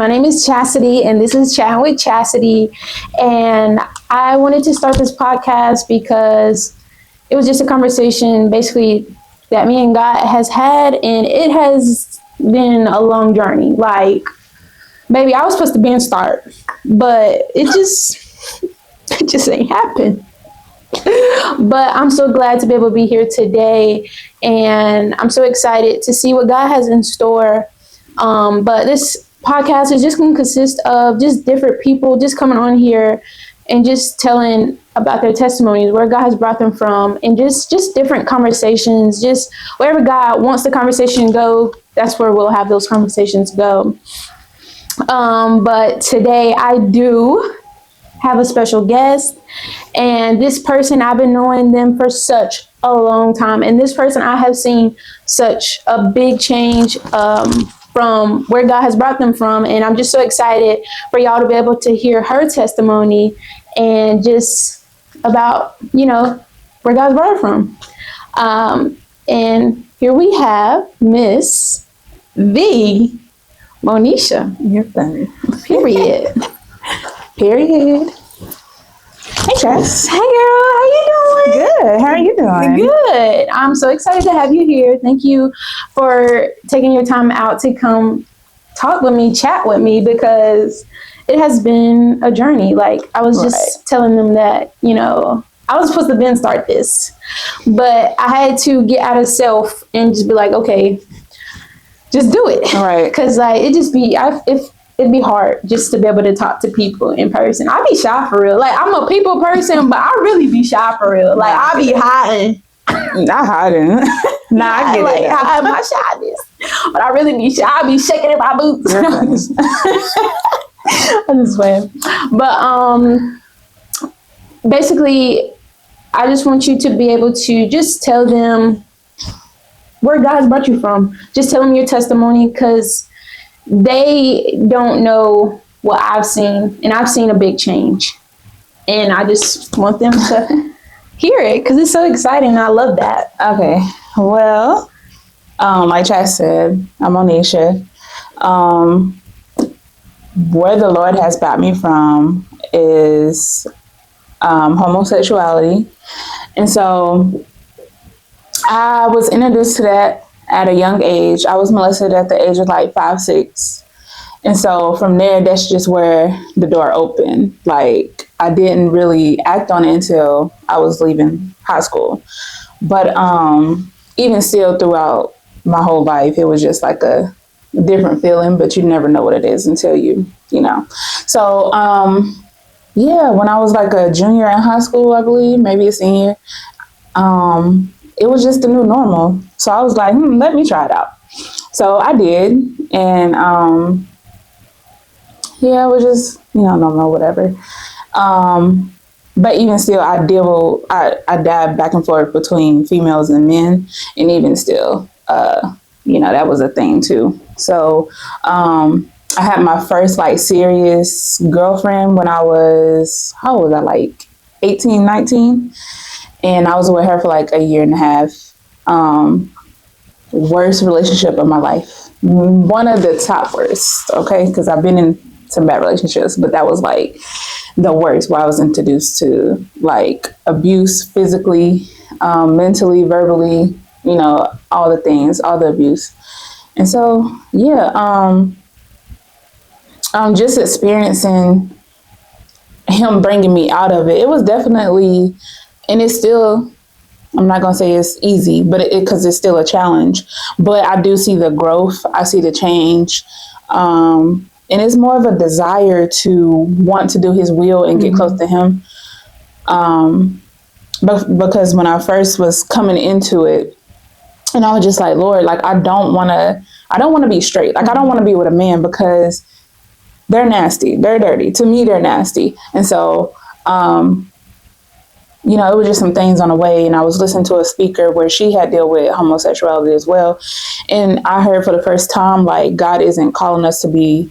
My name is Chasity, and this is Chatting with Chasity. And I wanted to start this podcast because it was just a conversation basically that me and God has had, and it has been a long journey. Like, baby, I was supposed to be in start, but it just ain't happened. But I'm so glad to be able to be here today, and I'm so excited to see what God has in store. But this podcast is just going to consist of just different people just coming on here and just telling about their testimonies, where God has brought them from, and just different conversations, just wherever God wants the conversation to go, that's where we'll have those conversations go. But today I do have a special guest, and this person, I've been knowing them for such a long time, and this person, I have seen such a big change from where God has brought them from, and I'm just so excited for y'all to be able to hear her testimony and just about, where God's brought her from. And here we have Miss V. Monisha. You're funny. Period. Period. Hey, Chas. Hey, girl. How you doing? Good. How are you doing? Good. I'm so excited to have you here. Thank you for taking your time out to come talk with me, chat with me, because it has been a journey. Like, I was just telling them that, I was supposed to start this, but I had to get out of self and just be like, okay, just do it. Right. Because it'd be hard just to be able to talk to people in person. I be shy for real. Like, I'm a people person, but I really be shy for real. Like, I be hiding. Not hiding. I get like, it. hide my shyness. But I really be shy. I be shaking in my boots. I'm just playing. But basically, I just want you to be able to just tell them where God has brought you from. Just tell them your testimony, because they don't know what I've seen, and I've seen a big change, and I just want them to hear it because it's so exciting. I love that. Okay. Well, like Chas said, I'm Monisha. Where the Lord has brought me from is homosexuality, and so I was introduced to that at a young age. I was molested at the age of like 5, 6. And so from there, that's just where the door opened. Like, I didn't really act on it until I was leaving high school. But even still, throughout my whole life, it was just like a different feeling, but you never know what it is until you know. So, when I was like a junior in high school, I believe, maybe a senior, it was just the new normal. So I was like, let me try it out. So I did. And it was just, normal, whatever. But even still, I dive back and forth between females and men. And even still, that was a thing too. So I had my first like serious girlfriend when I was, how old was I, like 18, 19? And I was with her for like a year and a half. Worst relationship of my life. One of the top worst, okay? Because I've been in some bad relationships, but that was like the worst, where I was introduced to like abuse physically, mentally, verbally, all the things, all the abuse. And so, just experiencing him bringing me out of it. It was definitely, and it's still, I'm not going to say it's easy, but because it's still a challenge. But I do see the growth. I see the change. And it's more of a desire to want to do his will and get close to him. But because when I first was coming into it, and I was just like, Lord, like, I don't want to be straight. Like, I don't want to be with a man because they're nasty. They're dirty. To me, they're nasty. And so, it was just some things on the way, and I was listening to a speaker where she had dealt with homosexuality as well. And I heard for the first time, like, God isn't calling us to be,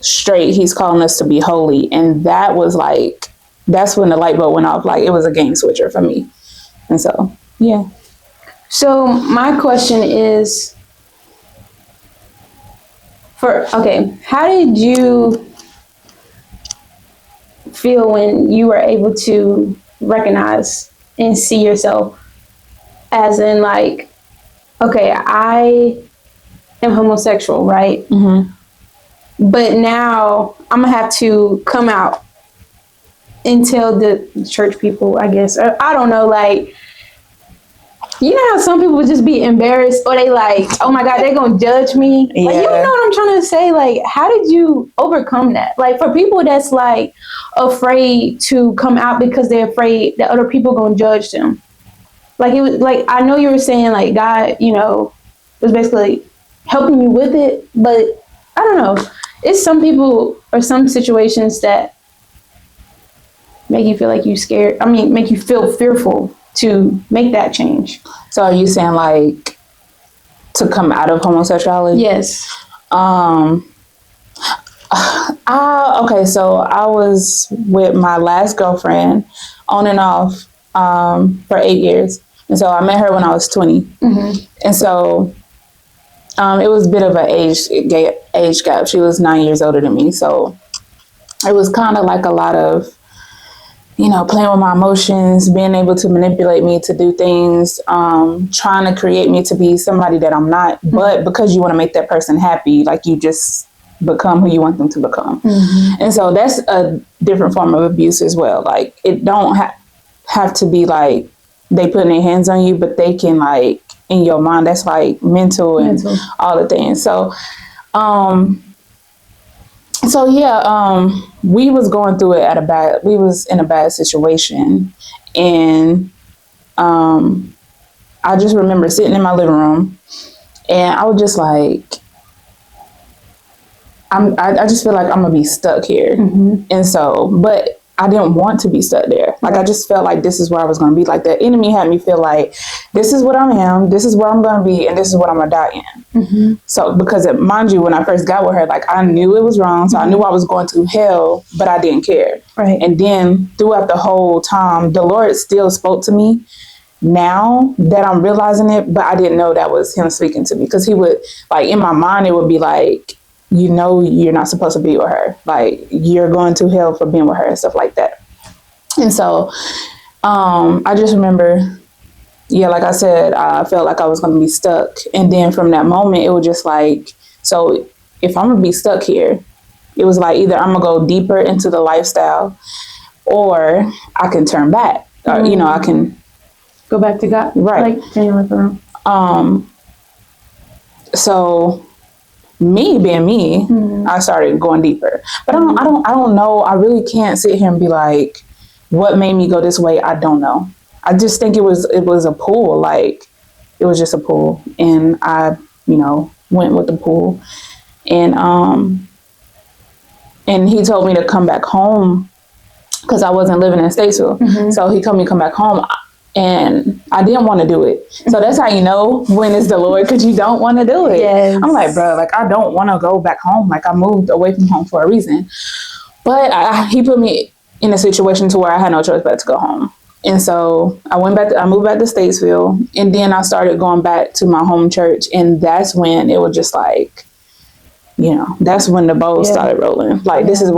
straight. He's calling us to be holy. And that was like, that's when the light bulb went off. Like, it was a game switcher for me. And so, yeah. So my question is, how did you feel when you were able to recognize and see yourself as in like, okay, I am homosexual, right? Mm-hmm. But now I'm gonna have to come out and tell the church people, I guess, or I don't know, like, you know how some people would just be embarrassed or they like, oh my God, they're gonna judge me. Yeah. Like, you know what I'm trying to say? Like, how did you overcome that? Like, for people that's like afraid to come out because they're afraid that other people gonna judge them. Like, it was like, I know you were saying like God, you know, was basically helping you with it, but I don't know. It's some people or some situations that make you feel like you scared. I mean, make you feel fearful to make that change. So are you saying like to come out of homosexuality? Yes. Okay, so I was with my last girlfriend on and off for 8 years. And so I met her when I was 20. Mm-hmm. And so it was a bit of an age gap. She was 9 years older than me. So it was kind of like a lot of, you know, playing with my emotions, being able to manipulate me to do things, trying to create me to be somebody that I'm not. Mm-hmm. But because you want to make that person happy, like you just become who you want them to become. Mm-hmm. And so that's a different form of abuse as well. Like it don't have to be like they putting their hands on you, but they can like in your mind, that's like mental and all the things. So, we was going through it we was in a bad situation. And I just remember sitting in my living room and I was just like, I just feel like I'm gonna be stuck here. Mm-hmm. And so, but I didn't want to be stuck there. Like, I just felt like this is where I was gonna be. Like, the enemy had me feel like this is what I am, this is where I'm gonna be, and this is what I'm gonna die in. Mm-hmm. So, because mind you, when I first got with her, like, I knew it was wrong. So I knew I was going to hell, but I didn't care. Right. And then throughout the whole time, the Lord still spoke to me now that I'm realizing it, but I didn't know that was him speaking to me. Because he would, like, in my mind, it would be like, you know, you're not supposed to be with her. Like, you're going to hell for being with her and stuff like that. And so I just remember, like I said, I felt like I was going to be stuck. And then from that moment, it was just like, so if I'm going to be stuck here, it was like either I'm going to go deeper into the lifestyle or I can turn back. Or, you know, I can go back to God. Right. Like, so me being me, I started going deeper. But I don't know. I really can't sit here and be like, what made me go this way? I don't know. I just think it was a pull. Like, it was just a pull, and I, you know, went with the pull. And he told me to come back home because I wasn't living in Statesville. Mm-hmm. So he told me to come back home. And I didn't want to do it. So that's how you know when it's the Lord, because you don't want to do it. Yes. I'm like, bro, like, I don't want to go back home. Like, I moved away from home for a reason. But he put me in a situation to where I had no choice but to go home. And so I moved back to Statesville. And then I started going back to my home church. And that's when it was just like, you know, that's when the boat started rolling. Like, that's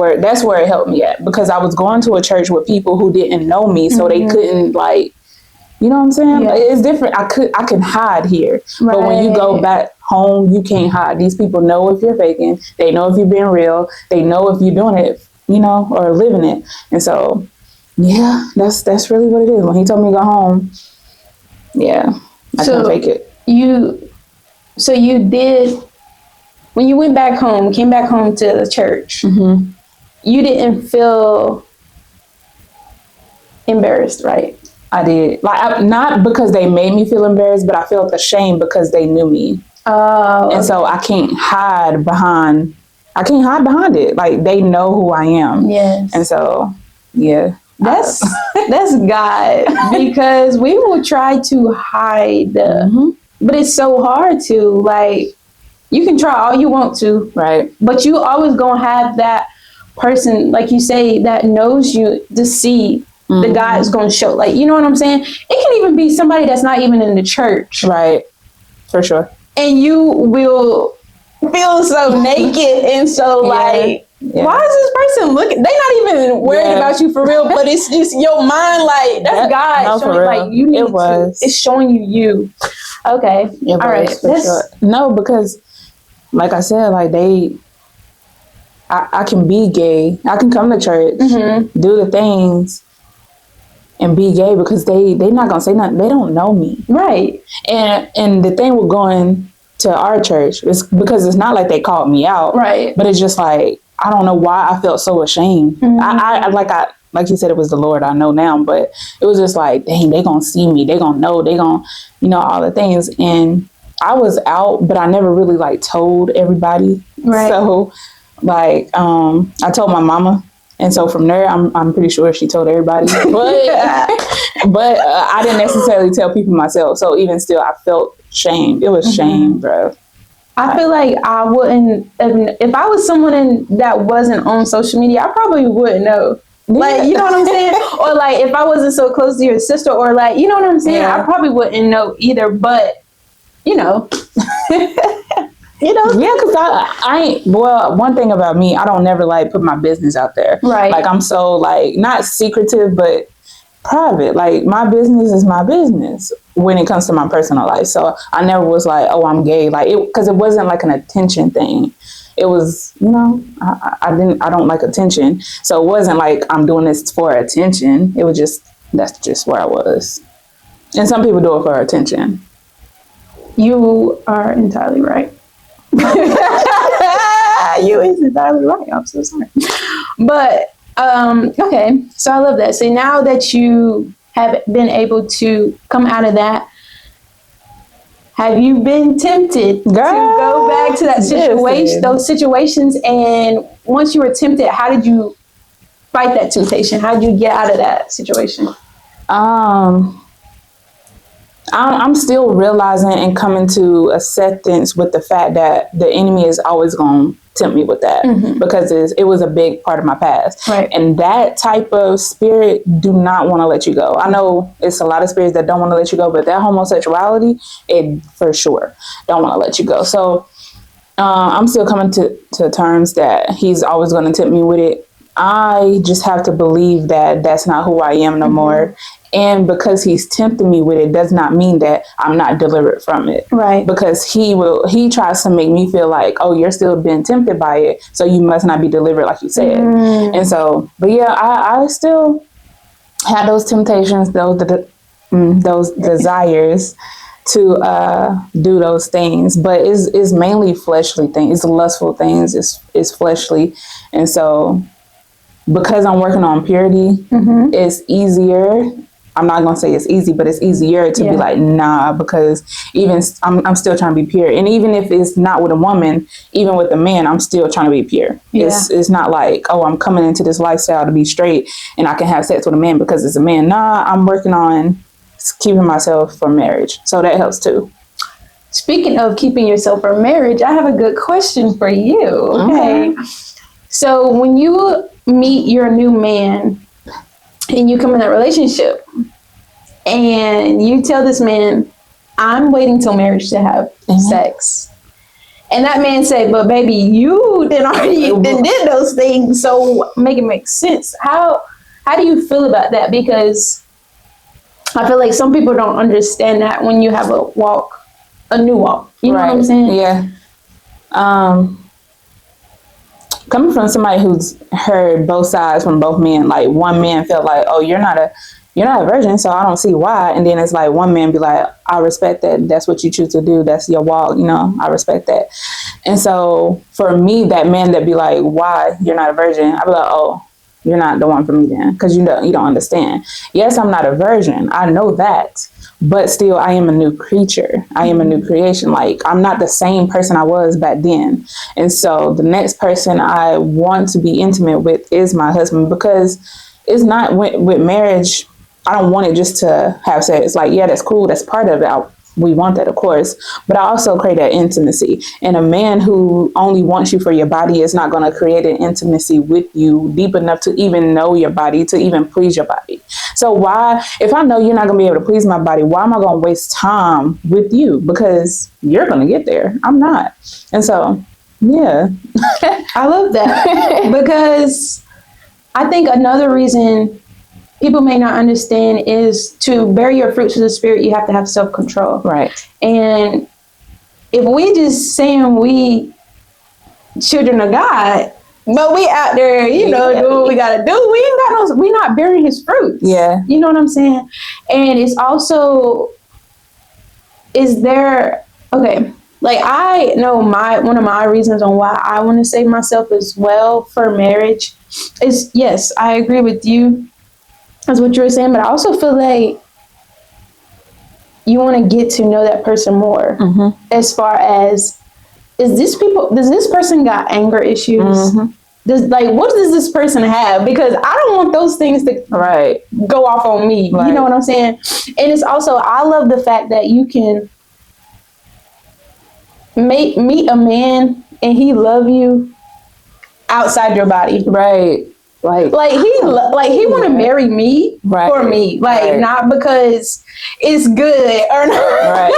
where it helped me at. Because I was going to a church with people who didn't know me. So they couldn't, like, you know what I'm saying? Yeah. It's different. I can hide here. Right. But when you go back home, you can't hide. These people know if you're faking. They know if you're being real. They know if you're doing it, you know, or living it. And so, yeah, that's really what it is. When he told me to go home, I couldn't fake it. So you did, when you went back home, came back home to the church, mm-hmm. you didn't feel embarrassed, right? I did. Like, not because they made me feel embarrassed, but I felt ashamed because they knew me. Oh. And so I can't hide behind it. Like, they know who I am. Yes. And so, yeah. That's God, because we will try to hide, mm-hmm. but it's so hard to, like, you can try all you want to. Right. But you always gonna have that person, like you say, that knows you to see. Mm-hmm. The God is going to show, like, you know what I'm saying? It can even be somebody that's not even in the church. Right. For sure. And you will feel so naked and so like, why is this person looking? They're not even worried about you for real, but it's just your mind. Like that's God showing like you need to. It's showing you. Okay, all right. Sure. No, because like I said, like I can be gay. I can come to church, do the things, and be gay because they not gonna say nothing. They don't know me, right? And the thing with going to our church is because it's not like they called me out, right? But it's just like I don't know why I felt so ashamed. I like you said, it was the Lord. I know now, but it was just like, dang, they gonna see me. They gonna know. They gonna, all the things. And I was out, but I never really like told everybody. Right. So like, I told my mama. And so from there, I'm pretty sure she told everybody, but I didn't necessarily tell people myself. So even still, I felt shame. It was shame, bro. I feel like I wouldn't, if I was someone that wasn't on social media, I probably wouldn't know. Yeah. Like, you know what I'm saying? Or like, if I wasn't so close to your sister, or like, you know what I'm saying? Yeah. I probably wouldn't know either, but, you know. Yeah, because I ain't, well, one thing about me, I don't never like put my business out there. Right. Like, I'm so like, not secretive, but private. Like, my business is my business when it comes to my personal life. So I never was like, oh, I'm gay. Like, because it wasn't like an attention thing. It was, I don't like attention. So it wasn't like I'm doing this for attention. It was just, that's just where I was. And some people do it for attention. You are entirely right. You is entirely right. I'm so sorry. But, okay. So I love that. So now that you have been able to come out of that, have you been tempted to go back to that situation, those situations? And once you were tempted, how did you fight that temptation? How did you get out of that situation? I'm still realizing and coming to acceptance with the fact that the enemy is always going to tempt me with that because it was a big part of my past. Right. And that type of spirit do not want to let you go. I know it's a lot of spirits that don't want to let you go, but that homosexuality, it for sure don't want to let you go. So I'm still coming to terms that he's always going to tempt me with it. I just have to believe that that's not who I am no more. And because he's tempting me with it does not mean that I'm not delivered from it. Right. Because he tries to make me feel like, oh, you're still being tempted by it, so you must not be delivered like you said. And so, but yeah, I still had those temptations, those desires to do those things. But it's mainly fleshly things. It's lustful things. It's fleshly. And so because I'm working on purity, it's easier. I'm not gonna say it's easy, but it's easier to be like, nah, because even I'm still trying to be pure. And even if it's not with a woman, even with a man, I'm still trying to be pure. Yeah. It's not like, oh, I'm coming into this lifestyle to be straight and I can have sex with a man because it's a man. Nah, I'm working on keeping myself for marriage. So that helps too. Speaking of keeping yourself for marriage, I have a good question for you. Okay. So when you meet your new man and you come in that relationship and you tell this man, I'm waiting till marriage to have sex. And that man say, but baby, you did those things. So make it make sense. How do you feel about that? Because I feel like some people don't understand that when you have a new walk. You know what I'm saying? Yeah. Coming from somebody who's heard both sides from both men, like one man felt like, oh, you're not a virgin, so I don't see why. And then it's like one man be like, I respect that. That's what you choose to do. That's your walk. I respect that. And so for me, that man that be like, why you're not a virgin? I be like, oh, you're not the one for me then, because you don't understand. Yes, I'm not a virgin. I know that. But still, I am a new creature. I am a new creation. Like, I'm not the same person I was back then. And so the next person I want to be intimate with is my husband, because it's not with marriage. I don't want it just to have sex. Like, yeah, that's cool. That's part of it. We want that, of course. But I also create that intimacy. And a man who only wants you for your body is not going to create an intimacy with you deep enough to even know your body, to even please your body. So why, if I know you're not going to be able to please my body, why am I going to waste time with you? Because you're going to get there. I'm not. And so Yeah. I love that because I think another reason people may not understand is to bear your fruits of the spirit, you have to have self-control. Right. And if we just saying we children of God, but we out there, doing what we gotta do, we ain't got no, we not bearing his fruits. Yeah. You know what I'm saying? And it's also, is there, okay, like I know one of my reasons on why I want to save myself as well for marriage is, yes, I agree with you. That's what you were saying, but I also feel like you want to get to know that person more. Mm-hmm. As far as, does this person got anger issues? Mm-hmm. What does this person have? Because I don't want those things to go off on me. Right. You know what I'm saying? And it's also, I love the fact that you can meet a man and he love you outside your body. Right. Like he want to marry me for me, not because it's good or not. Right.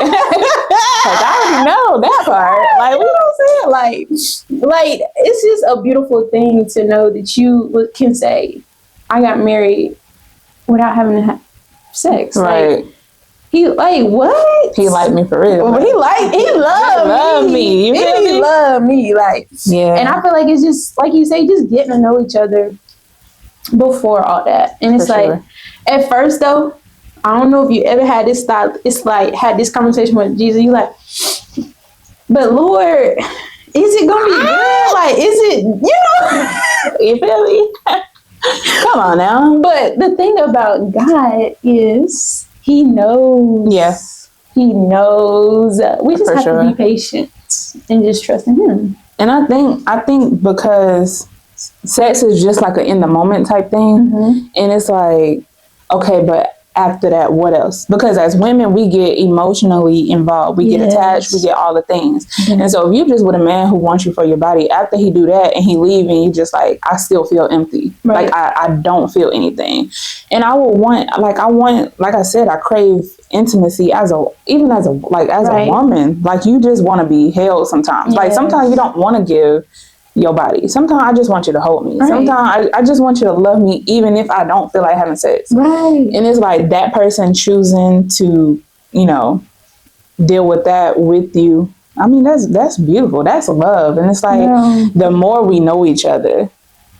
Like I already know that part. Like, you know what I'm saying? Like it's just a beautiful thing to know that you can say, I got married without having to have sex. Right. Like, he what? He liked me for real. Well, he loved me. He loved me. Like, yeah. And I feel like it's just like you say, just getting to know each other before all that. And it's like, at first though, I don't know if you ever had this thought. It's like had this conversation with Jesus. You like, but Lord, is it gonna be good? Like, is it? You feel me? Come on now. But the thing about God is, He knows. Yes. He knows. We just have to be patient and just trust in Him. And I think because sex is just like an in the moment type thing. Mm-hmm. And it's like, okay, but after that, what else? Because as women, we get emotionally involved. We get attached. We get all the things. Mm-hmm. And so if you're just with a man who wants you for your body, after he do that and he leave and you just like, I still feel empty. Right. Like I don't feel anything. And I would want, like I said, I crave intimacy as a woman. Like you just want to be held sometimes. Yes. Like sometimes you don't want to give your body. Sometimes I just want you to hold me. Right. Sometimes I just want you to love me even if I don't feel like having sex. Right. And it's like that person choosing to, deal with that with you. I mean, that's beautiful. That's love. And it's like the more we know each other,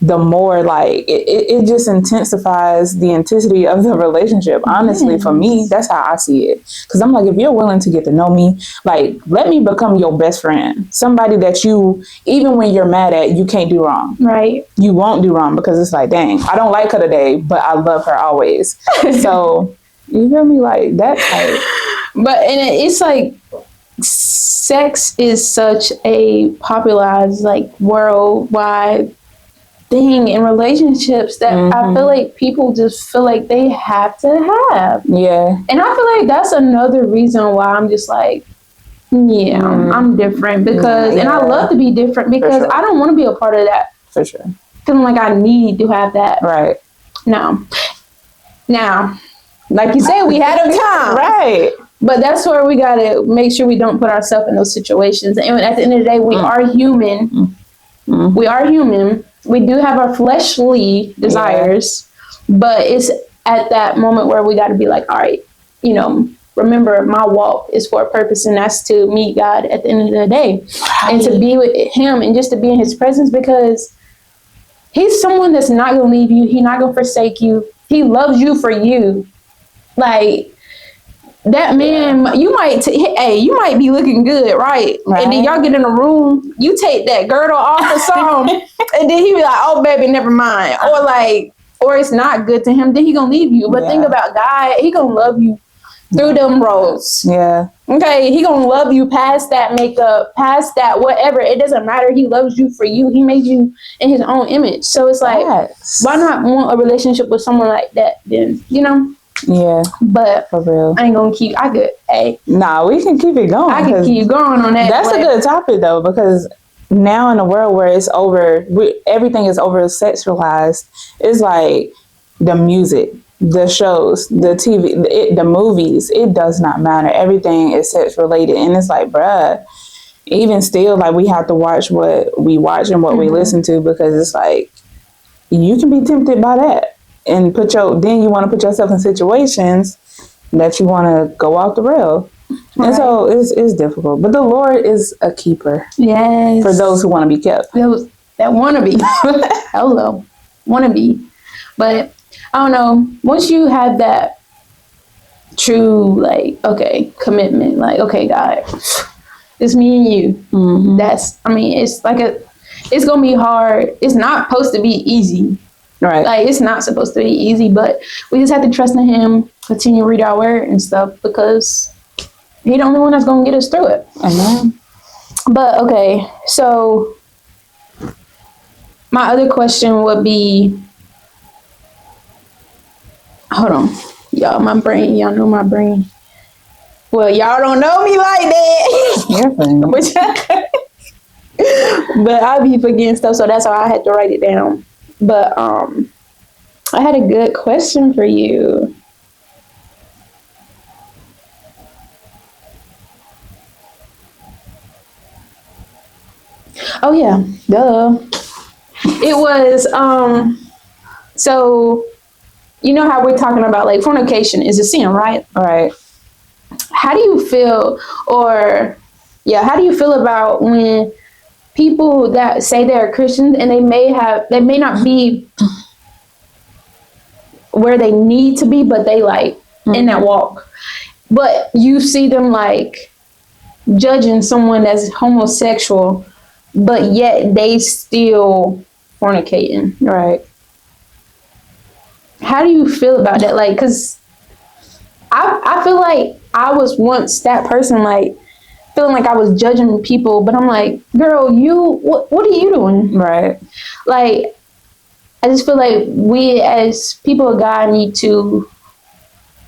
the more like it just intensifies the intensity of the relationship. Honestly, for me, that's how I see it. Because I'm like, if you're willing to get to know me, like, let me become your best friend. Somebody that you, even when you're mad at, you can't do wrong. Right. You won't do wrong because it's like, dang, I don't like her today, but I love her always. So, you feel me? Like, that's like... But, and it's like, sex is such a popularized, like, worldwide thing in relationships that I feel like people just feel like they have to have. Yeah. And I feel like that's another reason why I'm just like, I'm different because, and I love to be different because I don't want to be a part of that. For sure. Feeling like I need to have that. Right. No. Now, like you said, we had a time. Right. But that's where we got to make sure we don't put ourselves in those situations. And at the end of the day, we are human. We are human. We do have our fleshly desires, but it's at that moment where we got to be like, all right, remember my walk is for a purpose, and that's to meet God at the end of the day and to be with Him and just to be in His presence because He's someone that's not going to leave you. He's not going to forsake you. He loves you for you. Like, that man, you might be looking good, right? And then y'all get in a room, you take that girdle off or something, and then he be like, oh, baby, never mind. Or it's not good to him, then he gonna leave you. But think about God, He gonna love you through them roads. Yeah. Okay, He gonna love you past that makeup, past that whatever. It doesn't matter. He loves you for you. He made you in His own image. So it's like, why not want a relationship with someone like that then, Yeah, but for real, I ain't gonna keep. Nah, we can keep it going. I can keep going on that. That's a good topic though, because now in a world where it's everything is over sexualized. It's like the music, the shows, the TV, the movies. It does not matter. Everything is sex related, and it's like, bruh. even still, like, we have to watch what we watch and what we listen to, because it's like, you can be tempted by that and then you want to put yourself in situations that you want to go off the rail. Right. And so it's difficult, but the Lord is a keeper. Yes. For those who want to be kept. Those that want to be. Hello. Want to be. But I don't know, once you have that true, like, okay, commitment, like, okay, God, it's me and you. Mm-hmm. It's like it's going to be hard. It's not supposed to be easy. Right. Like, it's not supposed to be easy, but we just have to trust in him, continue to read our word and stuff, because he's the only one that's going to get us through it. Amen. But, okay, so my other question would be, hold on, y'all, my brain, y'all know my brain. Well, y'all don't know me like that. But I be forgetting stuff, so that's why I had to write it down. But I had a good question for you. Oh yeah, duh. It was so you know how we're talking about, like, fornication is a sin, right? All right. How do you feel, how do you feel about when people that say they're Christians and they may not be where they need to be, but they like in that walk, but you see them like judging someone that's homosexual, but yet they still fornicating, right? How do you feel about that? Like, because I feel like I was once that person, like, feeling like I was judging people, but I'm like, girl, what are you doing? Right. Like, I just feel like we as people of God need to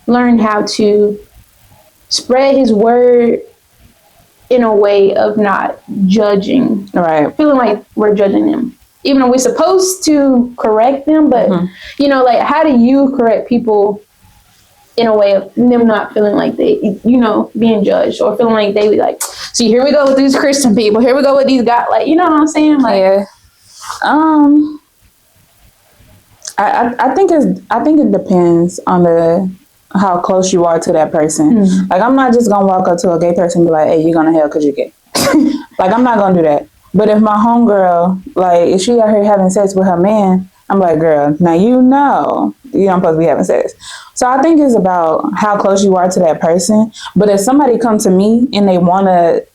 learn how to spread his word in a way of not judging. Right. Feeling like we're judging them. Even though we're supposed to correct them, but, you know, like, how do you correct people in a way of them not feeling like they, you know, being judged, or feeling like they like, see, here we go with these Christian people, here we go with these guys, like, you know what I'm saying? Like, yeah. I think it depends on how close you are to that person. Like, I'm not just gonna walk up to a gay person and be like, hey, you're gonna hell because you're gay. Like, I'm not gonna do that. But if my homegirl, like, if she out here having sex with her man, I'm like, girl, now you know you're not supposed to be having sex. So I think it's about how close you are to that person. But if somebody comes to me and they really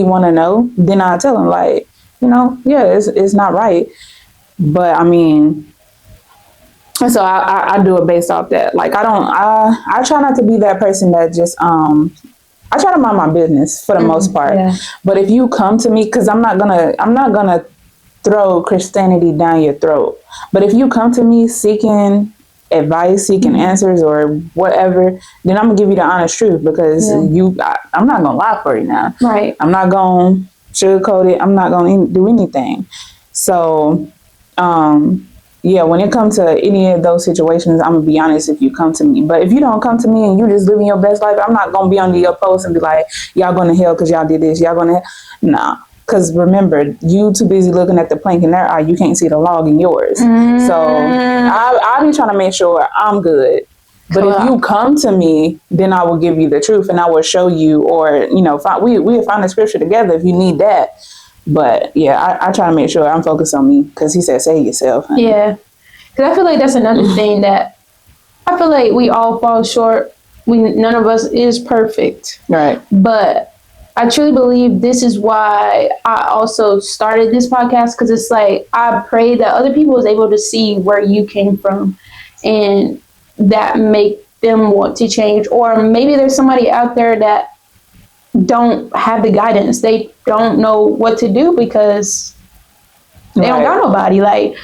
want to know, then I'll tell them, like, you know, yeah, it's not right. But I mean, and so I do it based off that. Like, I try not to be that person that just, I try to mind my business for the most part. Yeah. But if you come to me, because I'm not gonna throw Christianity down your throat. But if you come to me seeking advice, seeking answers, or whatever, then I'm gonna give you the honest truth, because I'm not gonna lie for you now. Right. I'm not gonna sugarcoat it. I'm not gonna do anything. So, when it comes to any of those situations, I'm gonna be honest if you come to me. But if you don't come to me and you just living your best life, I'm not gonna be under your post and be like, y'all going to hell because y'all did this. Y'all going to hell. Nah. Because remember, you too busy looking at the plank in their eye, you can't see the log in yours. So I'll be trying to make sure I'm good. But if you come to me, then I will give you the truth, and I will show you, or, you know, we'll find the scripture together if you need that. But yeah, I try to make sure I'm focused on me, because he said, save yourself. Honey. Yeah. Because I feel like that's another thing that I feel like we all fall short. None of us is perfect. Right. But I truly believe this is why I also started this podcast, because it's like, I pray that other people is able to see where you came from, and that make them want to change. Or maybe there's somebody out there that don't have the guidance. They don't know what to do because they don't got nobody. Like,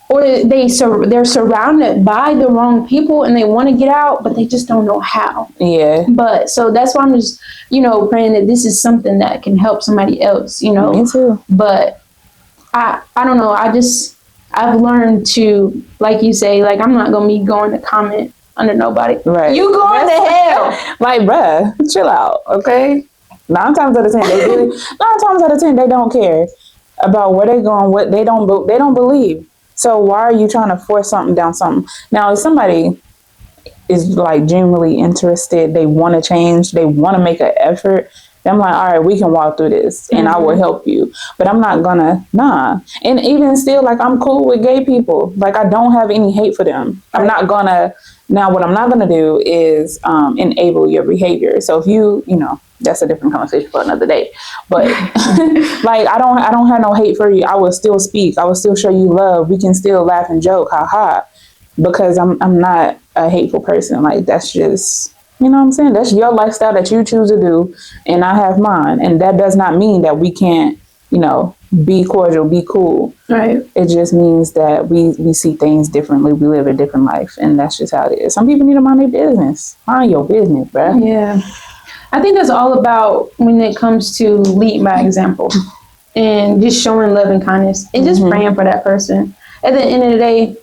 or they're surrounded by the wrong people and they want to get out, but they just don't know how. Yeah. But so that's why I'm just, you know, praying that this is something that can help somebody else, you know. Me too. But I don't know. I've learned to, like you say, like, I'm not going to be going to comment under nobody. Right. You going to hell. Like, bruh, chill out, okay? Nine times out of 10, they really, 9 times out of 10, they don't care about where they're going, what they don't believe. So why are you trying to force something down something? Now, if somebody is like genuinely interested, they want to change, they want to make an effort, I'm like, all right, we can walk through this and I will help you. But I'm not gonna, And even still, like, I'm cool with gay people. Like, I don't have any hate for them. I'm not gonna, now what I'm not gonna do is enable your behavior. So if you that's a different conversation for another day. But like, I don't have no hate for you. I will still speak. I will still show you love. We can still laugh and joke, haha, because I'm not a hateful person. Like, that's just, you know what I'm saying? That's your lifestyle that you choose to do, and I have mine. And that does not mean that we can't, be cordial, be cool. Right. It just means that we see things differently. We live a different life, and that's just how it is. Some people need to mind their business. Mind your business, bruh. Yeah. I think that's all about when it comes to leading by example and just showing love and kindness and just praying for that person. At the end of the day,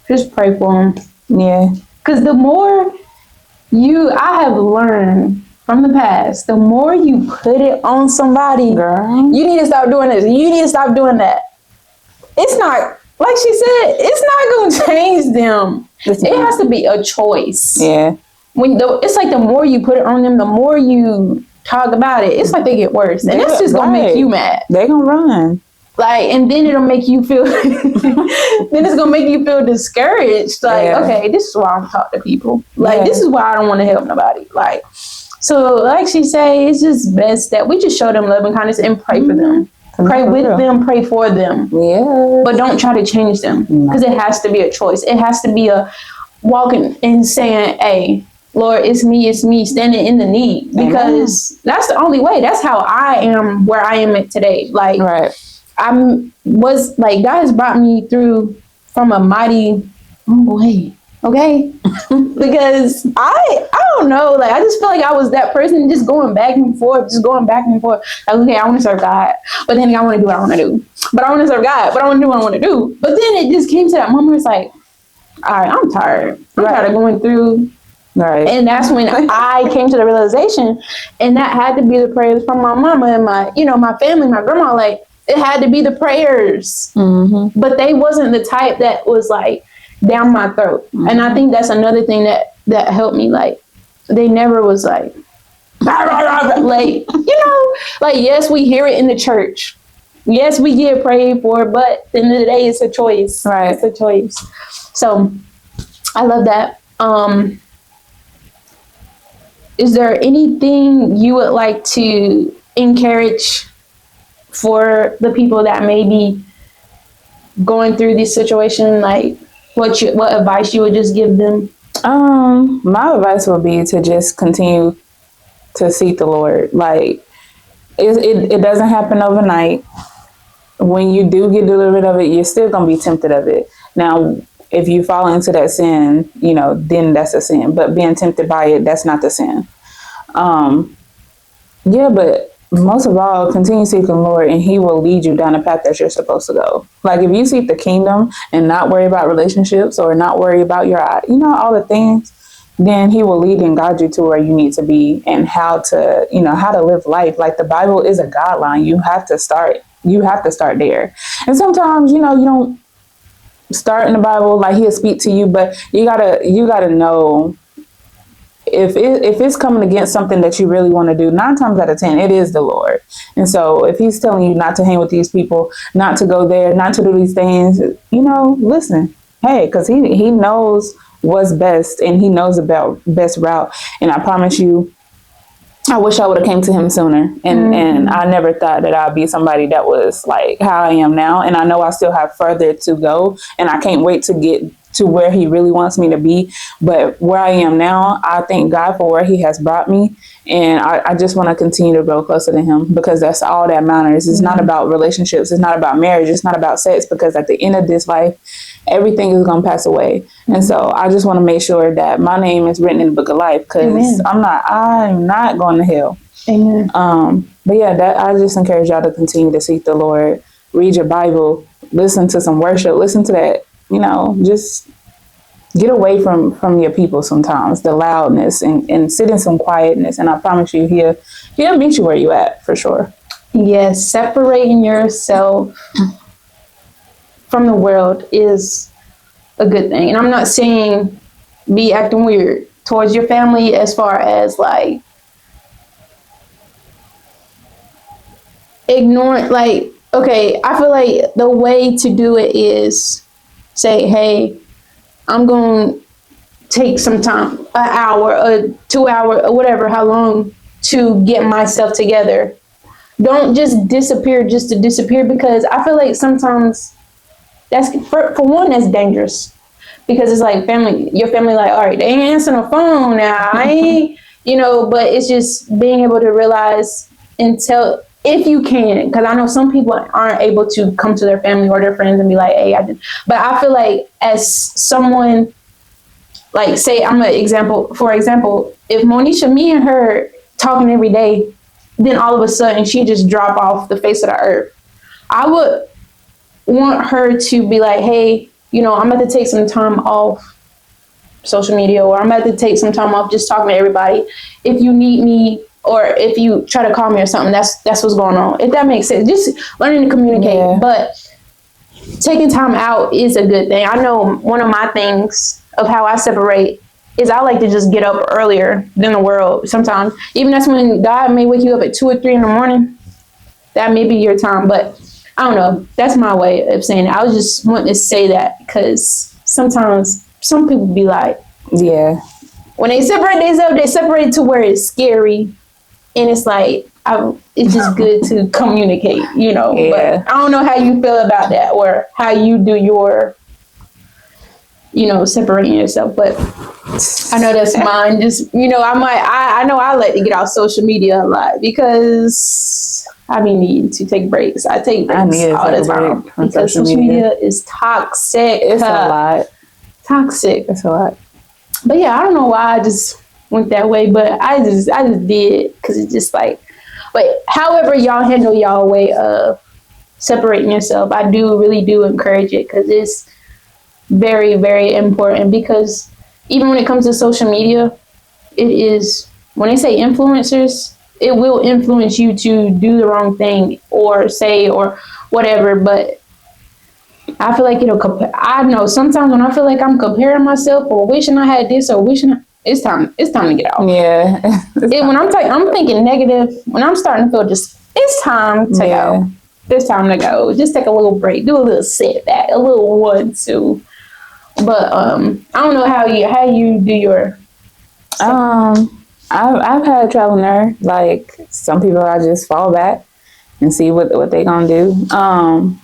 just pray for them. Yeah. Because the more I have learned from the past, the more you put it on somebody, girl, you need to stop doing this. You need to stop doing that. It's not, like she said, it's not going to change them. It has to be a choice. Yeah. It's like the more you put it on them, the more you talk about it, it's like they get worse. And that's just going to make you mad. They're going to run. Like, and then it'll make you feel, then it's going to make you feel discouraged. Like, okay, this is why I'm talking to people. Like, this is why I don't want to help nobody. Like, so like she say, it's just best that we just show them love and kindness and pray for them. Pray with them, pray for them. Yeah. But don't try to change them, because it has to be a choice. It has to be a walking and saying, hey, Lord, it's me, standing in the need, because that's the only way. That's how I am where I am at today. Like, God has brought me through from a mighty way. Okay. Because I don't know, like, I just feel like I was that person just going back and forth. Like, okay, I want to serve God, but then I want to do what I want to do. But I want to serve God, but I want to do what I want to do. But then it just came to that moment. It's like, all right, I'm tired. I'm tired of going through. Right. And that's when I came to the realization, and that had to be the prayers from my mama and my family, my grandma. Like, it had to be the prayers, but they wasn't the type that was like down my throat. And I think that's another thing that helped me. Like, they never was like, like, like, yes, we hear it in the church. Yes, we get prayed for, but at the end of the day, it's a choice. Right. It's a choice. So I love that. Is there anything you would like to encourage for the people that may be going through this situation? Like, what advice you would just give them? My advice would be to just continue to seek the Lord. Like, it doesn't happen overnight. When you do get delivered of it, you're still gonna be tempted of it. Now, if you fall into that sin, then that's a sin. But being tempted by it, that's not the sin. But most of all, continue seeking the Lord, and He will lead you down the path that you're supposed to go. Like, if you seek the kingdom and not worry about relationships or not worry about your, all the things, then He will lead and guide you to where you need to be and how to live life. Like, the Bible is a guideline. You have to start there. And sometimes, you don't start in the Bible, like, He'll speak to you, but you gotta know if it's coming against something that you really want to do. 9 times out of 10, it is the Lord. And so if He's telling you not to hang with these people, not to go there, not to do these things, listen, hey, because he knows what's best, and He knows about best route. And I promise you, I wish I would have came to Him sooner. And I never thought that I'd be somebody that was like how I am now. And I know I still have further to go, and I can't wait to get to where He really wants me to be. But where I am now, I thank God for where He has brought me. And I just want to continue to grow closer to Him, because that's all that matters. It's not about relationships. It's not about marriage. It's not about sex, because at the end of this life, everything is going to pass away. And so I just want to make sure that my name is written in the book of life, because I'm not going to hell. Amen. But yeah, I just encourage y'all to continue to seek the Lord, read your Bible, listen to some worship, listen to that, just get away from your people sometimes, the loudness, and sit in some quietness. And I promise you, he'll meet you where you at for sure. Yes, separating yourself from the world is a good thing. And I'm not saying be acting weird towards your family as far as like ignoring, like, okay, I feel like the way to do it is say, hey, I'm going to take some time, an hour, 2 hour, or whatever, how long, to get myself together. Don't just disappear just to disappear, because I feel like sometimes that's, for one, that's dangerous, because it's like your family like, all right, they ain't answering the phone now. I ain't, but it's just being able to realize and tell, if you can, because I know some people aren't able to come to their family or their friends and be like, hey, but I feel like as someone, like, say, for example, if Monisha, me and her talking every day, then all of a sudden she just drop off the face of the earth, I would want her to be like, hey, I'm about to take some time off social media, or I'm about to take some time off just talking to everybody. If you need me, or if you try to call me or something, that's what's going on. If that makes sense, just learning to communicate. Yeah. But taking time out is a good thing. I know one of my things of how I separate is I like to just get up earlier than the world sometimes. Even that's when God may wake you up at 2 or 3 in the morning. That may be your time, but I don't know. That's my way of saying it. I was just wanting to say that because sometimes some people be like, yeah, when they separate themselves, they separate to where it's scary. And it's like, it's just good to communicate, Yeah. But I don't know how you feel about that, or how you do your, separating yourself. But I know that's mine. Just, I know I like to get off social media a lot, because I be needing to take breaks. I take breaks all the time because social media is toxic. It's a lot. Toxic. It's a lot. But yeah, I don't know why I just went that way, but I just did, because it's just like, but however y'all handle y'all way of separating yourself, I really do encourage it, because it's very, very important. Because even when it comes to social media, it is, when they say influencers, it will influence you to do the wrong thing or say or whatever. But I feel like I know sometimes when I feel like I'm comparing myself or wishing I had this or wishing it's time to get out. Yeah. When I'm thinking negative, when I'm starting to feel just, it's time to go. It's time to go. Just take a little break, do a little sit back, a little 1, 2. But I don't know how you do your. I've had trial and error. Like, some people, I just fall back and see what they gonna do. And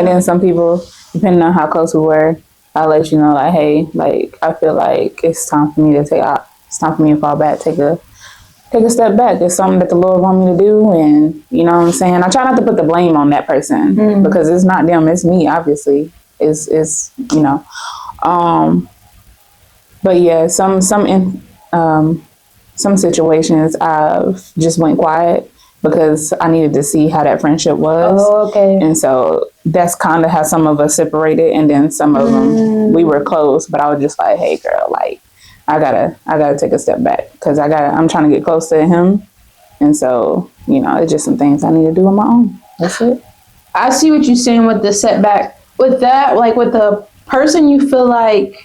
then some people, depending on how close we were, I'll let you know, like, hey, like, I feel like it's time for me to it's time for me to fall back, take a step back. It's something that the Lord want me to do, and you know what I'm saying? I try not to put the blame on that person, because it's not them, it's me, obviously. It's but yeah, some situations I've just went quiet, because I needed to see how that friendship was. Oh, okay. And so that's kind of how some of us separated, and then some of them we were close, but I was just like, hey girl, like, I gotta take a step back, because I'm trying to get close to him. And so, it's just some things I need to do on my own. That's it. I see what you're saying with the setback. With that, like with the person you feel like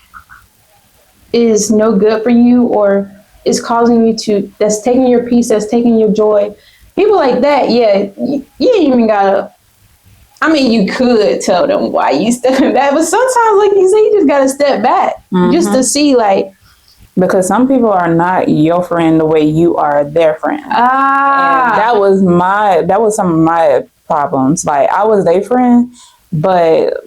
is no good for you, or is causing you that's taking your peace, that's taking your joy. People like that, yeah, you ain't even gotta, I mean, you could tell them why you stepping back, but sometimes, like you say, you just gotta step back just to see, like, because some people are not your friend the way you are their friend. And that was some of my problems. Like, I was their friend, but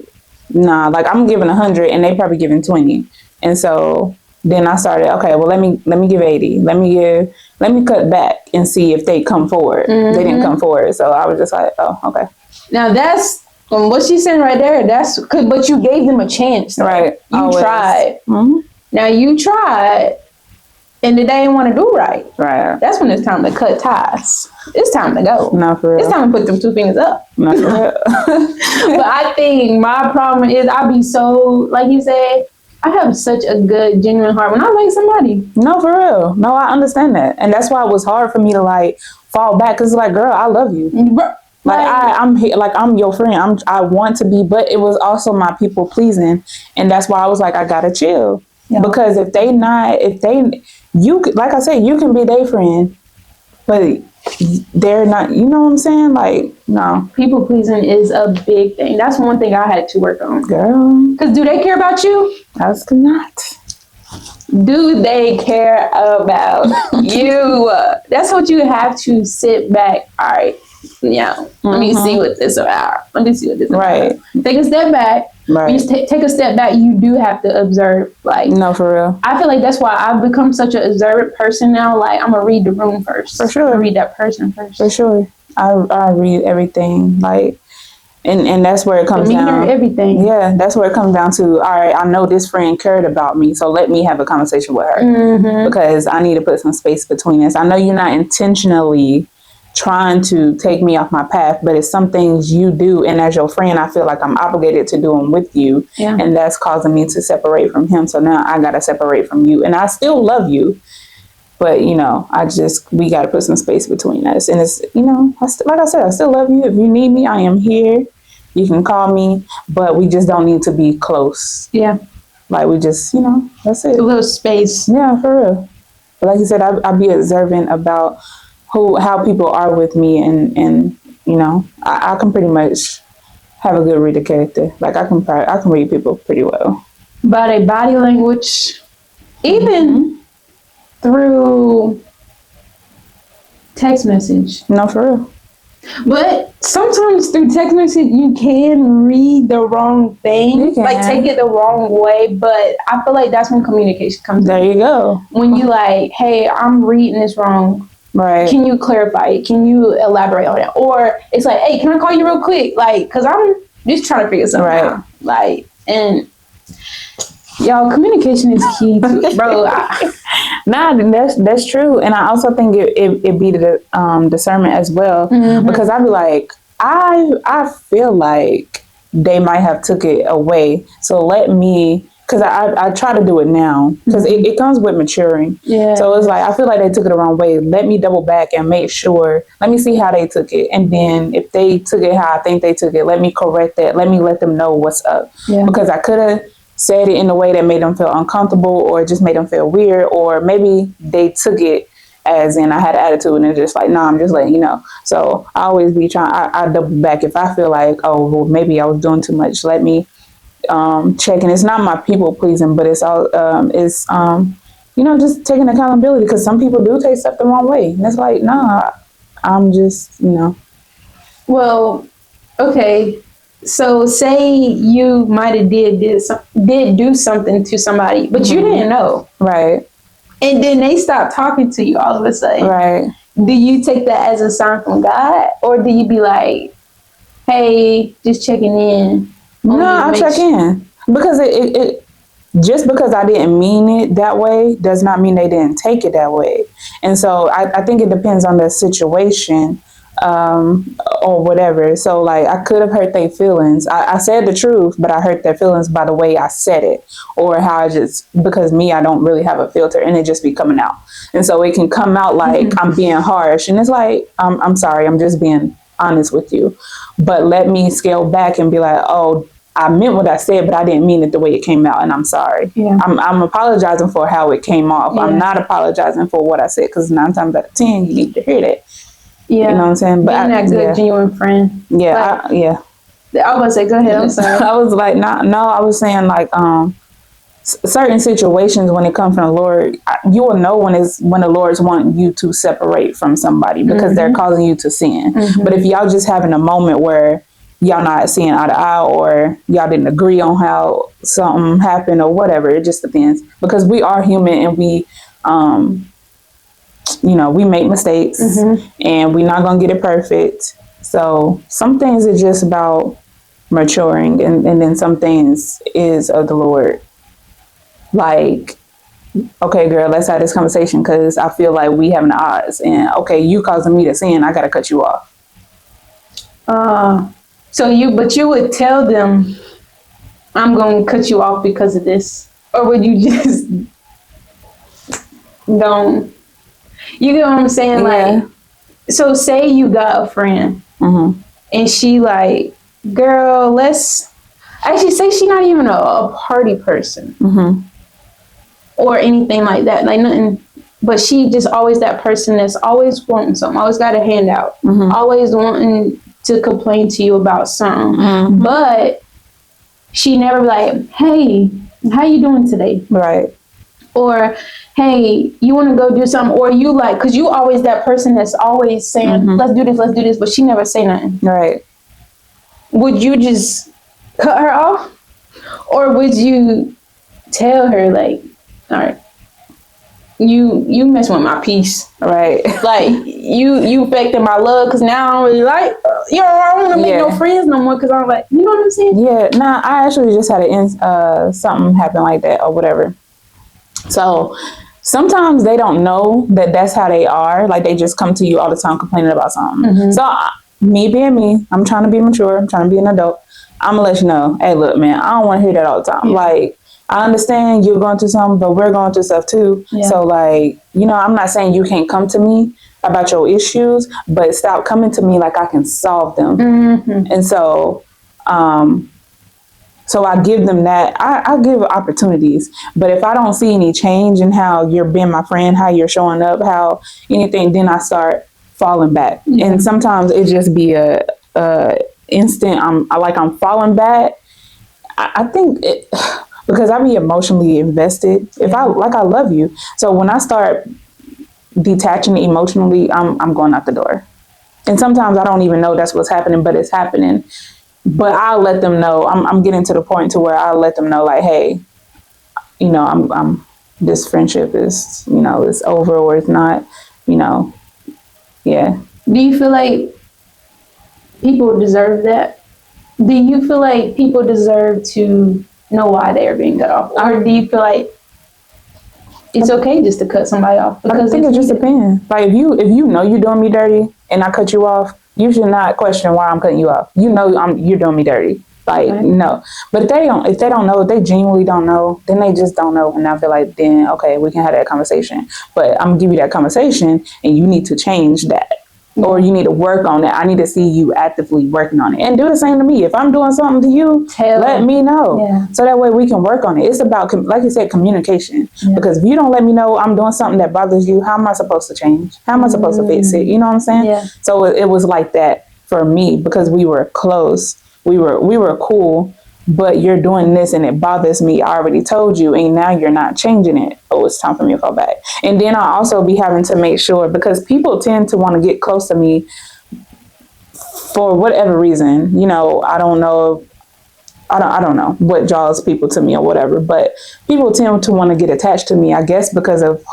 nah, like, I'm giving 100 and they probably giving 20. And so then I started, okay, well, let me give 80. Let me cut back and see if they come forward. They didn't come forward. So I was just like, oh, okay. Now that's what she's saying right there. That's good, but you gave them a chance. Though. Right. You tried. Now you tried, and they didn't want to do right. Right. That's when it's time to cut ties. It's time to go. Not for real. It's time to put them 2 fingers up. Not for real. But I think my problem is I be so, like you said, I have such a good, genuine heart when I like somebody. No, for real. No, I understand that. And that's why it was hard for me to like fall back. Cause like, girl, I love you. Like I'm here, like I'm your friend. I want to be, but it was also my people pleasing. And that's why I was like, I gotta chill. Yeah. Because if they, like I said, you can be their friend, but they're not, you know what I'm saying? Like, no. People pleasing is a big thing. That's one thing I had to work on. Girl. Because do they care about you? That's not. Do they care about you? That's what you have to sit back. All right. Yeah. Let me see what this about. Right. Take a step back. Right. When you take a step back, you do have to observe. Like, no, for real. I feel like that's why I've become such an observant person now. Like, I'm gonna read the room first. For sure. Read that person first. For sure. I read everything. Like, and that's where it comes Demeanor, down. Everything. Yeah, that's where it comes down to. All right, I know this friend cared about me, so let me have a conversation with her because I need to put some space between us. I know you're not intentionally trying to take me off my path, but it's some things you do, and as your friend, I feel like I'm obligated to do them with you, and that's causing me to separate from him. So now I gotta separate from you, and I still love you, but you know, we gotta put some space between us. And it's, you know, like I said, I still love you. If you need me, I am here. You can call me, but we just don't need to be close. Yeah, like we just, you know, that's it. A little space. Yeah, for real. But like you said, I be observant about how people are with me, and you know, I can pretty much have a good read of character. Like I can read people pretty well by their body language, even through text message. No, for real. But sometimes through text message you can read the wrong thing, like take it the wrong way. But I feel like that's when communication comes in. There you go. When you like, hey, I'm reading this wrong. Right. Can you clarify it? Can you elaborate on it? Or it's like, hey, can I call you real quick? Like, because I'm just trying to figure something out. Like, and y'all, communication is key, bro. Nah, that's true. And I also think it be the discernment as well. Because I'd be like, I feel like they might have took it away. So let me... Because I try to do it now. Because it comes with maturing. Yeah. So it's like, I feel like they took it the wrong way. Let me double back and make sure. Let me see how they took it. And then if they took it how I think they took it, let me correct that. Let me let them know what's up. Yeah. Because I could have said it in a way that made them feel uncomfortable or just made them feel weird. Or maybe they took it as in I had an attitude and they're just like, no, I'm just letting you know. So I always be trying, I double back. If I feel like, oh, well, maybe I was doing too much, let me checking. It's not my people pleasing, but it's all you know, just taking accountability, because some people do take stuff the wrong way, and it's like, nah, I'm just, you know. Well, okay, so say you might have did do something to somebody, but you didn't know, right? And then they stop talking to you all of a sudden, right? Do you take that as a sign from God, or do you be like, hey, just checking in? No, I'll check in, because it just because I didn't mean it that way does not mean they didn't take it that way. And so I think it depends on the situation or whatever. So like I could have hurt their feelings. I said the truth, but I hurt their feelings by the way I said it, or how I just, because I don't really have a filter, and it just be coming out. And so it can come out like I'm being harsh, and it's like, I'm sorry, I'm just being honest with you. But let me scale back and be like, oh, I meant what I said, but I didn't mean it the way it came out, and I'm sorry. Yeah. I'm apologizing for how it came off. Yeah. I'm not apologizing for what I said, because 9 times out of 10, you need to hear that. Yeah. You know what I'm saying? But being that good, genuine friend. Yeah. I was about to say, go ahead. I'm sorry. I was like, no, I was saying like, certain situations when it comes from the Lord, you will know when the Lord's want you to separate from somebody, because they're causing you to sin. But if y'all just having a moment where y'all not seeing eye to eye, or y'all didn't agree on how something happened or whatever, it just depends, because we are human, and we you know, we make mistakes, and we're not gonna get it perfect. So some things are just about maturing, and then some things is of the Lord. Like, okay, girl, let's have this conversation, because I feel like we having the odds, and okay, you causing me to sin, I gotta cut you off. So you would tell them, I'm going to cut you off because of this. Or would you just don't? You get what I'm saying? Yeah. Like, so say you got a friend and she like, girl, let's actually say she not even a party person or anything like that. Like nothing. But she just always that person that's always wanting something, always got a handout, always wanting to complain to you about something. But she never be like, hey, how you doing today? Right. Or, hey, you want to go do something? Or you like, because you always that person that's always saying, let's do this, but she never say nothing. Right. Would you just cut her off? Or would you tell her, like, all right, you messing with my peace. Right. Like, you affected my love, because now I don't really like, I don't want to make no friends no more, because I'm like, you know what I'm saying? Yeah, nah, I actually just had something happen like that or whatever. So sometimes they don't know that that's how they are. Like, they just come to you all the time complaining about something. So me being me, I'm trying to be mature. I'm trying to be an adult. I'm going to let you know, hey, look, man, I don't want to hear that all the time. Like, I understand you're going through something, but we're going through stuff too. So, like, you know, I'm not saying you can't come to me about your issues, but stop coming to me like I can solve them. And so, so I give them that. I give opportunities, but if I don't see any change in how you're being my friend, how you're showing up, how anything, then I start falling back. And sometimes it just be a instant. I'm falling back. I think because I be emotionally invested. If I love you, so when I start detaching emotionally, I'm going out the door. And sometimes I don't even know that's what's happening, but it's happening. But I'll let them know. I'm getting to the point to where I'll let them know, like, hey, you know, I'm this friendship is, you know, it's over or it's not, you know, yeah. Do you feel like people deserve that? Do you feel like people deserve to know why they are being cut off? Or do you feel like it's okay just to cut somebody off? Because I think it just depends. Like, if you know you're doing me dirty and I cut you off, you should not question why I'm cutting you off. You know you're doing me dirty. Like, no. But if they don't know, if they genuinely don't know, then they just don't know. And I feel like, then, okay, we can have that conversation. But I'm going to give you that conversation and you need to change that. Or you need to work on it. I need to see you actively working on it. And do the same to me. If I'm doing something to you, let me know. Yeah. So that way we can work on it. It's about, like you said, communication. Yeah. Because if you don't let me know I'm doing something that bothers you, how am I supposed to change? How am I supposed to fix it? You know what I'm saying? Yeah. So it was like that for me because we were close. We were cool. But you're doing this and it bothers me. I already told you, and now you're not changing it. Oh, it's time for me to fall back. And then I also be having to make sure, because people tend to want to get close to me for whatever reason. You know, I don't know what draws people to me or whatever, but people tend to want to get attached to me, I guess, because of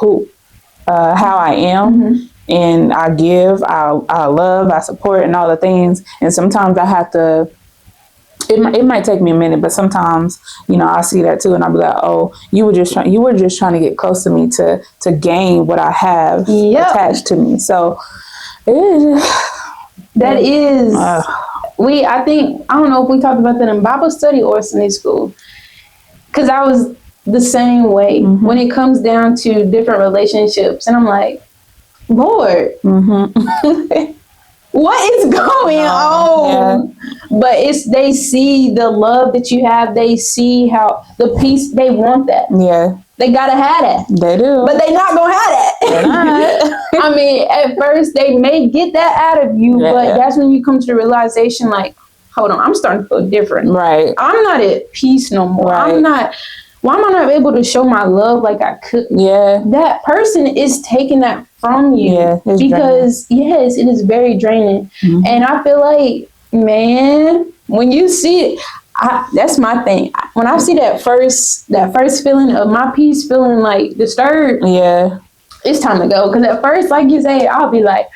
how I am. And I give, I love, I support, and all the things. And sometimes I have to. It might take me a minute, but sometimes, you know, I see that too, and I'll be like, "Oh, you were just trying to get close to me to gain what I have attached to me." So, that is. I think I don't know if we talked about that in Bible study or Sunday school, because I was the same way when it comes down to different relationships, and I'm like, Lord. What is going on? Yeah. But they see the love that you have. They see how the peace, they want that. Yeah. They gotta have that. They do. But they not gonna have that. They're not. I mean, at first they may get that out of you, but that's when you come to the realization, like, hold on, I'm starting to feel different. Right. I'm not at peace no more. Right. Why am I not able to show my love like I could? Yeah. That person is taking that from you. Yeah. Because, yes, it is very draining. And I feel like, man, when you see it, that's my thing. When I see that first feeling of my peace feeling like disturbed, it's time to go. Because at first, like you say, I'll be like,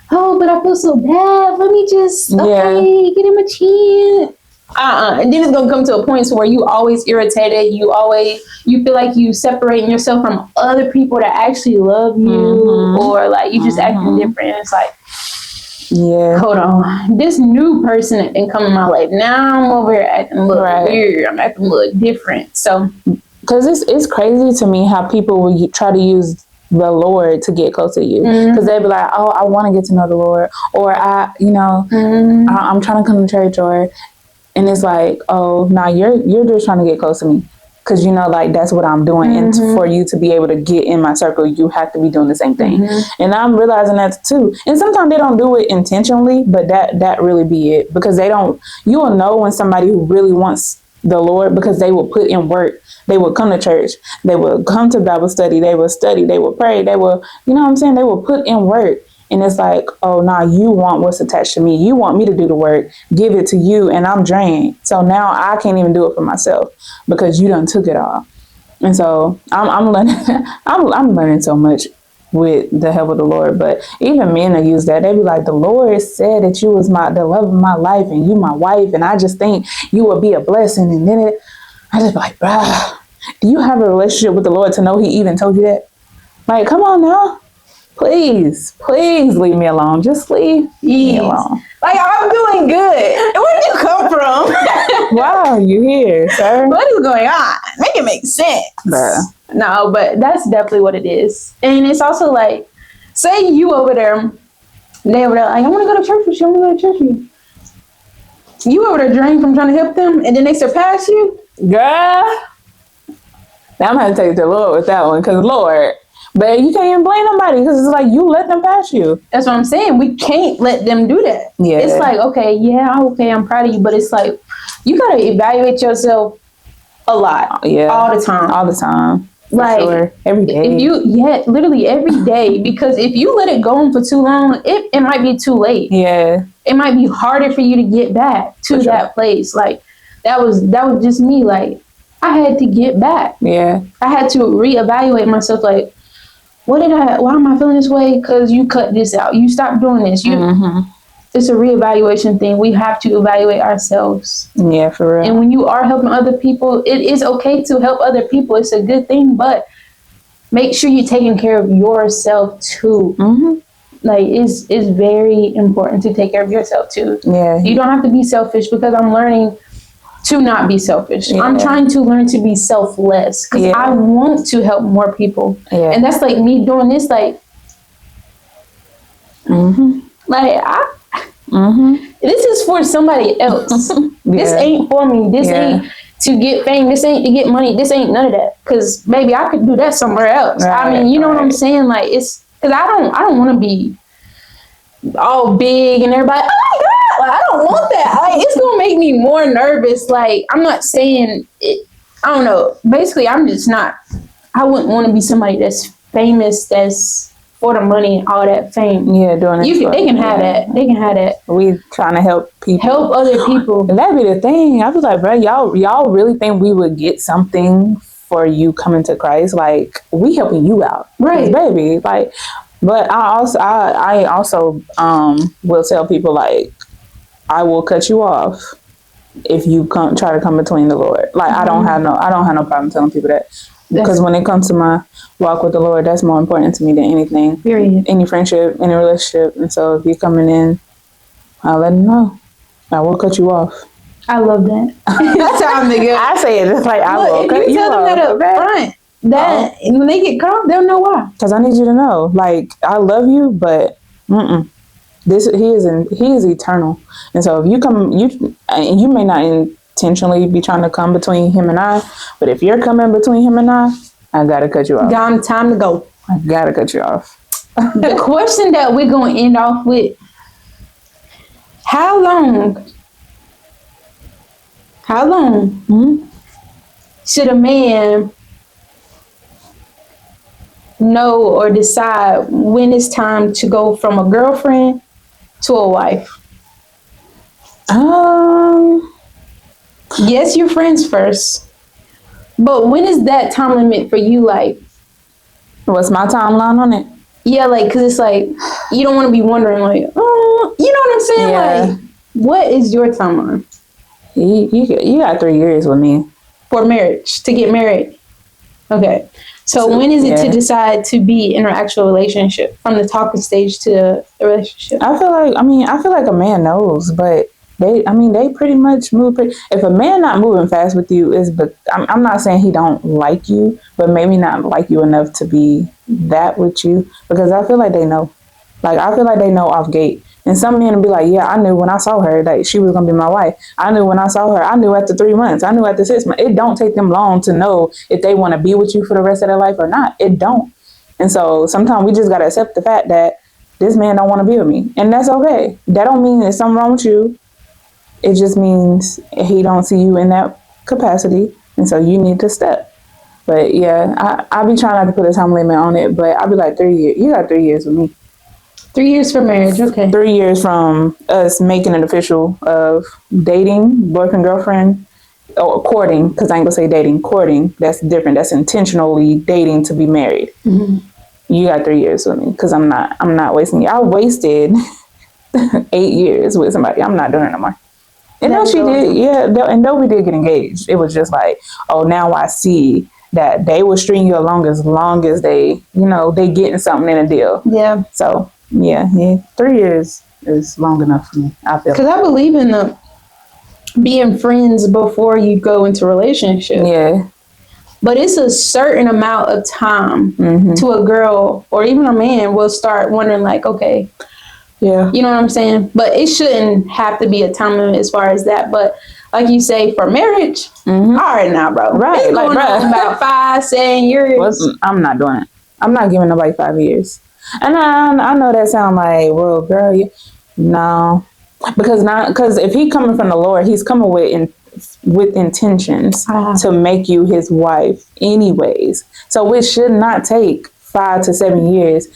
oh, but I feel so bad. Let me just, get him a chance. And then it's gonna come to a point where you always irritated. You feel like you separating yourself from other people that actually love you, or like you just acting different. It's like, hold on, this new person that can come in my life now. I'm over here acting a little weird. I'm acting a little different. So because it's crazy to me how people will try to use the Lord to get close to you, because they'd be like, oh, I want to get to know the Lord, or I'm trying to come to church, and it's like, oh, now you're just trying to get close to me, because like that's what I'm doing, and for you to be able to get in my circle, you have to be doing the same thing, and I'm realizing that too. And sometimes they don't do it intentionally, but that really be it, because you will know when somebody who really wants the Lord, because they will put in work. They will come to church. They will come to Bible study. They will study. They will pray. They will, you know what I'm saying? They will put in work. And it's like, oh, now you want what's attached to me. You want me to do the work, give it to you, and I'm drained. So now I can't even do it for myself because you done took it all. And so I'm learning. I'm learning so much with the help of the Lord. But even men will use that. They be like, the Lord said that you was the love of my life, and you my wife, and I just think you will be a blessing. And then I just be like, bruh, do you have a relationship with the Lord to know He even told you that? Like, come on now. Please leave me alone. Just leave me alone. Like, I'm doing good. Where did you come from? Wow, you here, sir? What is going on? Make it make sense. Bruh. No, but that's definitely what it is. And it's also like, say you over there, they over there, like, I want to go to church with you. I want to go to church with you. You over there drained from trying to help them, and then they surpass you? Girl. Now I'm going to take the Lord with that one, because Lord, but you can't even blame nobody, because it's like you let them pass you. That's what I'm saying. We can't let them do that. Yeah. It's like, okay, I'm proud of you, but it's like, you got to evaluate yourself a lot. Yeah. All the time. All the time. Like, sure. Every day. Literally every day. Because if you let it go on for too long, it might be too late. Yeah. It might be harder for you to get back to that place. Like, that was just me. Like, I had to get back. Yeah. I had to reevaluate myself. Like, why am I feeling this way? Because you cut this out. You stopped doing this. It's a reevaluation thing. We have to evaluate ourselves. Yeah, for real. And when you are helping other people, it is okay to help other people. It's a good thing, but make sure you're taking care of yourself too. Like, it's very important to take care of yourself too. Yeah. You don't have to be selfish, because I'm learning to not be selfish. Yeah. I'm trying to learn to be selfless, because I want to help more people. Yeah. And that's like me doing this, like, this is for somebody else. This ain't for me. This ain't to get fame. This ain't to get money. This ain't none of that. Because maybe I could do that somewhere else. Right, I mean, you know what I'm saying? Like, it's because I don't want to be all big and everybody, oh my God, like, I don't want that. Like, it's gonna make me more nervous. Like, I'm not saying it, I don't know. Basically, I'm just not. I wouldn't want to be somebody that's famous, that's for the money and all that fame. Yeah, doing it. They can have that. They can have that. We trying to help people. Help other people. And that'd be the thing. I was like, bro, y'all really think we would get something for you coming to Christ? Like, we helping you out, right, baby? Like, but I also will tell people, like, I will cut you off if you try to come between the Lord. Like, I don't have no problem telling people that. Because when it comes to my walk with the Lord, that's more important to me than anything. Period. Any friendship, any relationship. And so if you're coming in, I'll let them know. I will cut you off. I love that. That's how I'm nigga. I say it just like, I will cut you off. Tell them that up front. That when they get cut off, they'll know why. Because I need you to know, like, I love you, but he is eternal. And so if you come, you may not intentionally be trying to come between him and I, but if you're coming between him and I gotta cut you off. Time to go. I gotta cut you off. The question that we're gonna end off with: How long should a man know or decide when it's time to go from a girlfriend to a wife? Yes, you're friends first, but when is that time limit for you? Like, what's my timeline on it? Yeah, like, because it's like, you don't want to be wondering, like, oh, you know what I'm saying? Yeah. Like, what is your timeline? You got 3 years with me. For marriage, to get married. Okay. So when is it to decide to be in an actual relationship, from the talking stage to a relationship? I feel like a man knows, but They pretty much move. If a man not moving fast with you but I'm not saying he don't like you, but maybe not like you enough to be that with you, because I feel like they know. Like, I feel like they know off gate. And some men will be like, yeah, I knew when I saw her that she was going to be my wife. I knew when I saw her. I knew after 3 months. I knew after 6 months. It don't take them long to know if they want to be with you for the rest of their life or not. It don't. And so sometimes we just got to accept the fact that this man don't want to be with me. And that's okay. That don't mean there's something wrong with you. It just means he don't see you in that capacity. And so you need to step. But yeah, I be trying not to put a time limit on it, but I'll be like 3 years. You got 3 years with me. 3 years for marriage, okay. 3 years from us making it official of dating, boyfriend, girlfriend, or courting, because I ain't gonna say dating, courting. That's different. That's intentionally dating to be married. Mm-hmm. You got 3 years with me, because I'm not wasting it. I wasted 8 years with somebody. I'm not doing it no more. And though she did, and though we did get engaged, it was just like, oh, now I see that they will string you along as they, they getting something in a deal. Yeah. So. Yeah, 3 years is long enough for me, I feel. Because I believe in the being friends before you go into a relationship. Yeah. But it's a certain amount of time to a girl or even a man will start wondering like, okay, yeah, you know what I'm saying? But it shouldn't have to be a time limit as far as that. But like you say, for marriage, all right now, bro. Right, it's going on about 5, 7 years. Well, I'm not doing it. I'm not giving nobody 5 years. And I know that sound like, well, girl, no, because if he coming from the Lord, he's coming with intentions to make you his wife, anyways. So it should not take 5 to 7 years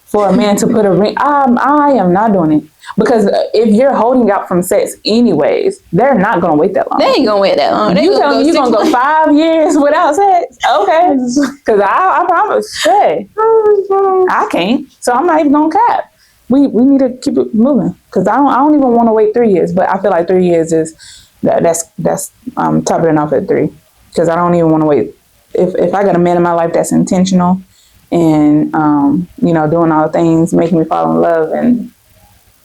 for a man to put a ring. I am not doing it, because if you're holding out from sex, anyways, they're not gonna wait that long. They ain't gonna wait that long. You tell me you're gonna go 5 years without sex? Okay, because I promise, hey, I can't. So I'm not even gonna cap. We need to keep it moving, because I don't even want to wait 3 years. But I feel like 3 years is that's topping it off at 3, because I don't even want to wait. If I got a man in my life that's intentional and doing all the things, making me fall in love, and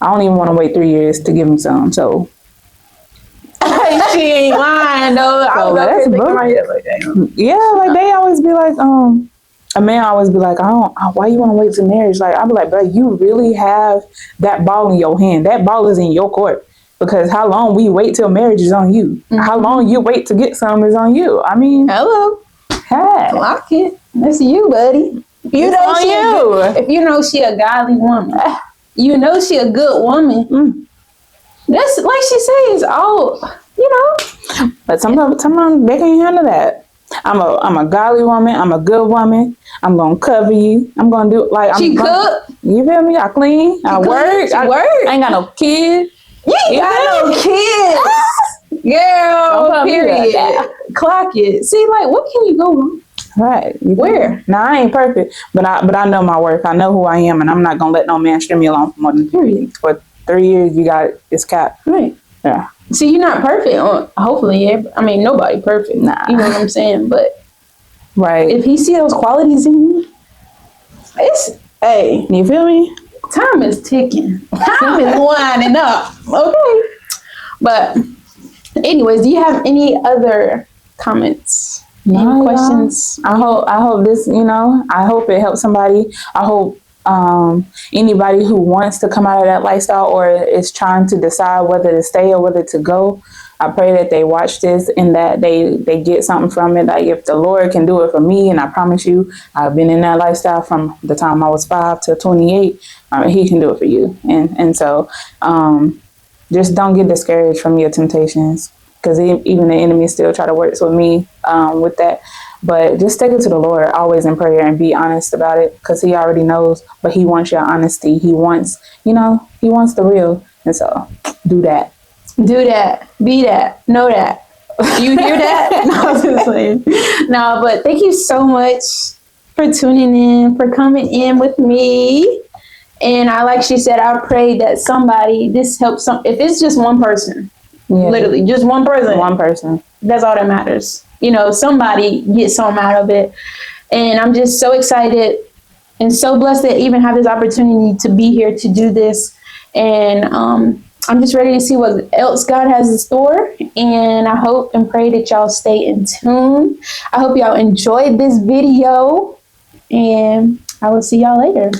I don't even want to wait 3 years to give him some. So she ain't lying though. So that's yeah, like they always be like, a man always be like, why you want to wait till marriage? Like, I'll be like, bro, you really have that ball in your hand. That ball is in your court. Because how long we wait till marriage is on you. How long you wait to get some is on you. I mean, hello. Hey. Clock it. That's you, buddy. If you know she a godly woman, you know she a good woman. That's like she says, But sometimes they can't handle that. I'm a godly woman. I'm a good woman. I'm gonna cover you. I'm gonna do she cook. You feel me? I clean. I work. I ain't got no kids. You ain't got no kids, girl. Period. Clock it. See, like, what can you go wrong? Right. Where? Now, I ain't perfect, but I know my worth. I know who I am, and I'm not gonna let no man string me along for more than 3 years. For 3 years, you got it's capped. Right. Yeah. See, you're not perfect. Hopefully, I mean, nobody perfect. Nah. You know what I'm saying? But right. If he see those qualities in you, hey, you feel me? Time is ticking. Time is winding up. Okay. But anyways, do you have any other comments? Any questions? I hope this, I hope it helps somebody. I hope anybody who wants to come out of that lifestyle or is trying to decide whether to stay or whether to go, I pray that they watch this and that they get something from it. Like, if the Lord can do it for me, and I promise you, I've been in that lifestyle from the time I was 5 to 28. He can do it for you. And so just don't get discouraged from your temptations, because even the enemy still try to work with me with that. But just take it to the Lord, always in prayer, and be honest about it, because he already knows, but he wants your honesty. He wants, he wants the real. And so do that. Do that. Be that. Know that. You hear that? No, I was just saying. No, but thank you so much for tuning in, for coming in with me. And like she said, I pray that this helps if it's just one person, literally just one person, that's all that matters. Somebody gets something out of it. And I'm just so excited and so blessed to even have this opportunity to be here to do this. And I'm just ready to see what else God has in store. And I hope and pray that y'all stay in tune. I hope y'all enjoyed this video. And I will see y'all later.